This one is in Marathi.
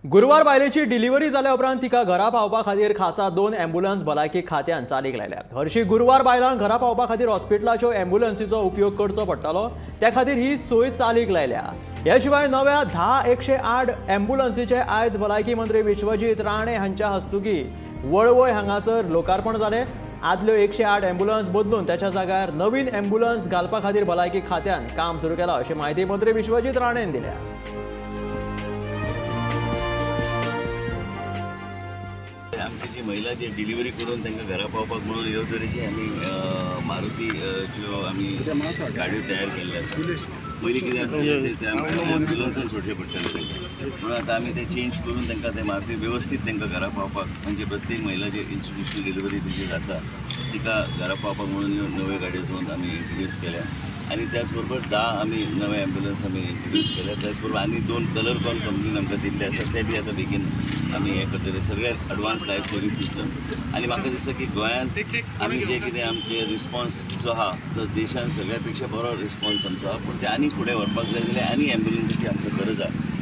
गुरुवार बायलेची डिलिव्हरी जाल्या उपरांत तिका घरा पावपा खातीर खासा 2 ॲम्ब्युलन्स भलायकी खात्यान चालीक लायल्यात। हरशी गुरुवार बायलांक घरा पावपा खातीर हॉस्पिटलाच्यो ॲम्ब्युलन्सीचो उपयोग करचो पडटलो, त्या खातीर ही सोय चालीक लायल्या। ह्या शिवाय नव्या 10-108 ॲम्ब्युलन्सीचे आयज भलायकी मंत्री विश्वजीत राणे हांच्या हस्तुकी वळवय हांगासर लोकार्पण जालें। आदल्यो 108 ॲम्ब्युलन्स बदलून त्याच्या जाग्यार नवीन ॲम्ब्युलन्स घालपा खातीर भलायकी खात्यान काम सुरू केलां, अशी माहिती मंत्री विश्वजीत राणेन दिल्या। आमची जी महिला जे डिलिव्हरी करून तांकां घरा पावपाक म्हणून ह्यो तरेची आमी मारुती ज्यो आमी गाडयो तयार केल्ले आसा। पयलीं कितें आसलें ते आमकां ॲम्ब्युलन्सान सोडचें पडटालें, म्हणून आतां आमी ते चेंज करून तांकां ते मारुती वेवस्थीत तांकां घरा पावपाक, म्हणजे प्रत्येक महिला जे इन्स्टिट्यूशनल डिलिव्हरी तिची जाता तिका घरा पावपाक म्हणून ह्यो नव्यो गाडयो दोन आमी इंट्रोड्यूस केल्या। आणि त्याचबरोबर 10 आमी नवे ॲम्ब्युलन्स आमी इंट्रोड्यूस केल्या। त्याचबरोबर आनी 2 कलर कॉल कंपनीन आमकां दिल्ले आसात, ते बी आतां बेगीन आमी हें करतले। सगळ्यात एडवान्स लायफ सेविंग सिस्टम। आनी म्हाका दिसता की गोंयांत आमी जे कितें आमचे रिस्पॉन्स जो आहा तो देशान सगळ्या पेक्षा बरो रिस्पॉन्स आमचो आहा, पूण ते आनी फुडें व्हरपाक जाय जाल्यार आनी ॲम्ब्युलन्सीची आमकां गरज आहा।